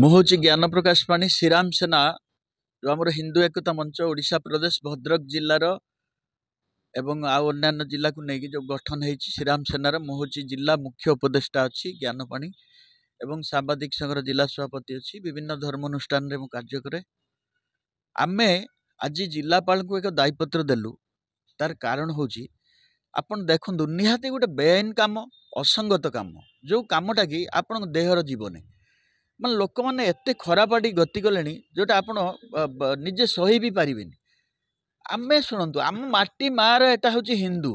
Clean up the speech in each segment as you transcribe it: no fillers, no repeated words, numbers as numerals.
ମୁଁ ହଉଛି ଜ୍ଞାନ ପ୍ରକାଶ ପାଣି ଶ୍ରୀରାମ ସେନା जो आमर हिंदू एकता मंच ओडिशा प्रदेश भद्रक जिलार एवं आउ अन्य जिला को लेकिन जो गठन है श्रीराम सेनार मु हूँ जिला मुख्य उपदेष्टा अच्छी ज्ञान पाणी एवं सांबादिक संघर जिला सभापति अच्छी विभिन्न धर्मानुष्ठान में कार्य करे। आमे आज जिलापाल को एक दायीपत्र देलु तार कारण हूँ आपण देखु निहाती गोटे बेआईन काम असंगत काम जो कामटा कि आपण देहर जीवन मान लोक मैंने एत खराब आड़ गति कले जोटा आपण निजे सही भी पारे। आम शुणु आम माटी मार एटा हूँ हिंदू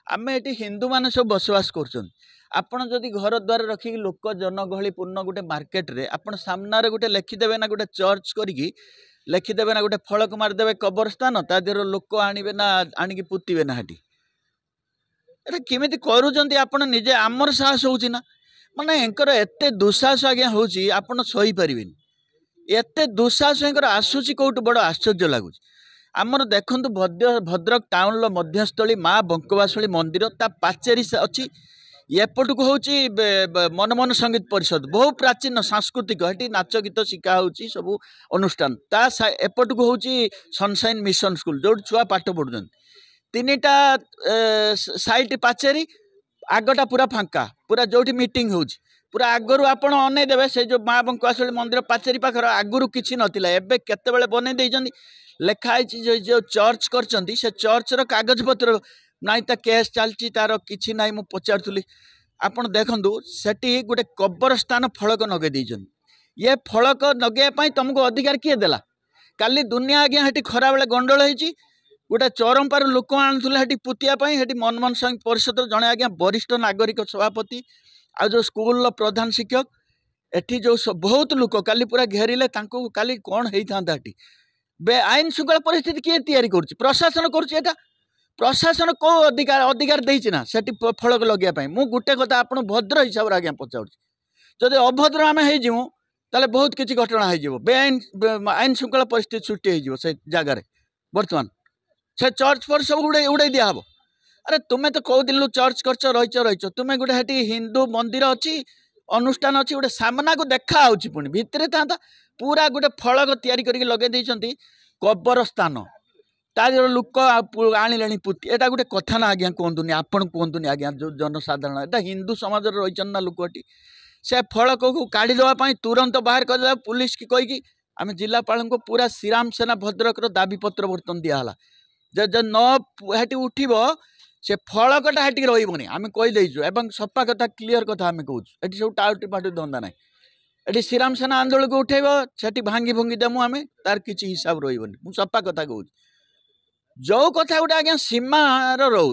आम ये हिंदू मैंने सब बसवास कर घर द्वार रखिक लोक जनगहली पूर्ण गोटे मार्केट रे आपण सामने गोटे लिखिदेवे ना गोटे चर्च करी लिखिदेवे ना गोटे फलक मारिदेवे कब्रस्तान ता देहर लोक आणवे ना आणिकी पुतिबे ना हाटी एटा केमिति करूचंती आपण निजे आमर साहस होउची ना माने एंकर एते दुस्साहस आज्ञा होउची आपण सही परिबेनी एते दुस्साहस एंकर आसुची कोउट बड़ आश्चर्य लागुची। आमर देखंतु भद्रक टाउन लो मध्यस्थली माँ बंकवासुली मंदिर ता पाचेरी अच्छी एपटू हूँ मनमोहन संगीत परिषद बहु प्राचीन सांस्कृतिक ये नाच गीत शिखा होची सब अनुष्ठान ता एपटू हूँ सनशाइन मिशन स्कूल जो छुआ पाठ पढ़ुं तीनटा साइट पाचेरी आगटा पूरा फांका पूरा जो मीटिंग हो पूरा आगु आपण अनईदेवे से जो माँ बंकवासुली मंदिर पाचेरी पाखर आगु किसी नाला एवं केतबेले बनई देइछंती लिखाई जो चर्च कर चर्च र कागज पत्र नाई ता केस चलती तार किसी नाई मु पचारूली आपण देखंतु सेठी गोटे कब्रस्तान फलक नगे देइछन ये फलक नगेया तुमको अधिकार किए देला काली दुनिया आज्ञा हेटी खरा बेले गंडोल होईची गोटे चरमपार लोक आणुले हेटी पुतियापाई हेटी मनमोहन संघ परिषद जड़े आज्ञा वरिष्ठ नागरिक सभापति आ जो स्कूल प्रधान शिक्षक एठी जो बहुत लोक काली पूरा घेरिले तांको काली कौन होता हेटी बेआईन श्रृंखला परिस्थिति किए तैयारी करुच्ची प्रशासन करुच्ची प्रशासन को अधिकार अधिकार देइछि ना सेठी फलक लगे मु गोटे कथा आपण भद्र हिसाब से आज्ञा पचारुछि जदि अभद्र आम हो ताले बहुत किसी घटना हो बेआईन आईन श्रृंखला परिस्थिति सृष्टि हो से जगार बर्तमान से चर्च पर सब उड़े दिहब अरे तुम्हें तो कौ दिन चर्च कर रहीच तुम्हें गोटे हेटी हिंदू मंदिर अच्छी अनुष्ठान अच्छी गोटे सामना को देखा होची पुणी भितर था पूरा गोटे फलक तैयारी करके लगे देइछंती कब्रस्तान तार लोक आनिले पुति एटा गोटे कथा ना आज्ञा कहतुनि आपण कहतुनि आज्ञा जो जनसाधारण एटा हिंदू समाज रही ना लोकटी से फलक को काढ़ी देवाई तुरंत बाहर कर पुलिस की कहीकि आम जिलापाल को पूरा श्रीराम सेना भद्रक दाबी पत्र बर्तन दिहला जे न उठिब से फलकटा हेटिक रही आम कहीदेचु एवं सफा कथा क्लीयर कथा आम कहूँ ये सब टाउटी पाटी धंदा ना ये श्रीराम सेना आंदोलन को उठेब से भांगी भुंगी देमु आम तार किसी हिसाब रही मुझे सफा कथा कहूँ जो कथा गोटे आज्ञा सीमार रो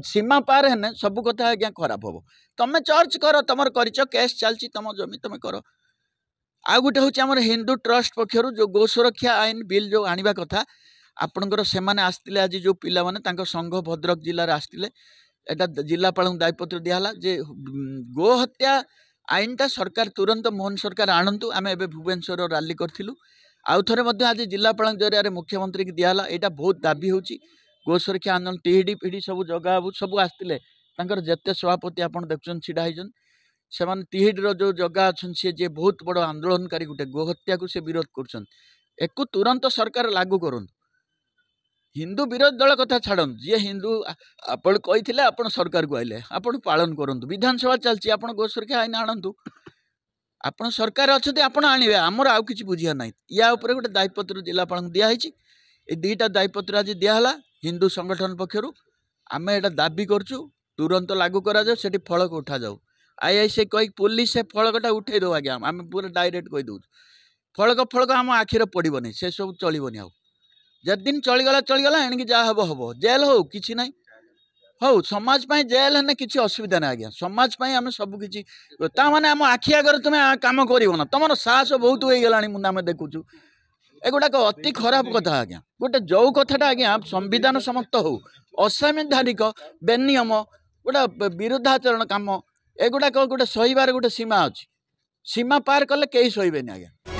सीमा पार है सब कथा आज्ञा खराब हम तुम चर्च कर तुम कर केस चलती तुम जमी तुम कर आ गोटे हूँ आम हिंदू ट्रस्ट पक्षर जो गो सुरक्षा आईन बिल जो आने कथा आपणकर से आसते आज जो पिला माने संघ भद्रक जिले आसते एटा जिलापाल दायीपत्र दिहला जे गो हत्या आईनटा सरकार तुरंत मोहन सरकार आणतु आम एवं भुवनेश्वर रैली करूँ आउ थे आज जिलापाल जरिया मुख्यमंत्री की दिहला यहाँ बहुत दाबी हो गो सुरक्षा आंदोलन टीडी पीडी सब जगह सब आसते जिते सभापति आप देखुन छिड़ा होती से तिहिडीर जो जगह अच्छा सी जे बहुत बड़ आंदोलनकारी गोटे गोहत्या को से विरोध कर तुरंत सरकार लागू करूँ हिंदू विरोधी दल कथा छाड़ जी हिंदू आपण कही आप सरकार को आइले आप पालन करूँ विधानसभा चलती आप गो सुरक्षा आईन आणतु आप सरकार अच्छा आप आणवे आमर आउ कि बुझिया ना या गोटे दायीपत्र जिलापाल दिखाई ये दुईटा दायीपत्र आज दिहला हिंदू संगठन पक्षर आम एटा दाबी करूँ तुरंत लागू करा से फलक उठा जाऊ आई से कही पुलिस से फलकटा उठे दो आज्ञा आम पूरा डायरेक्ट कहीदे फलक आम आखिर पड़ोनी से सब चलनी आउ जदिन चलीगला एणिकी जहाँ हम हम जेल हो कि ना हो समाज जेल है किसी असुविधा ना आज्ञा समाज आम सब किसी माने आम आखि आगे तुम्हें कम कर तुम साहस बहुत हो गला आम देखुचु एगुड़ाक अति खराब कथा आज्ञा गोटे जो कथाटा आज्ञा संविधान सम्मत हो असंवैधानिक बेनियम गोटे विरुद्धाचरण कम एगुड़ाक गोटे सहीबार गोटे सीमा अच्छी सीमा पार कले कहीं सहीबेनि आज्ञा।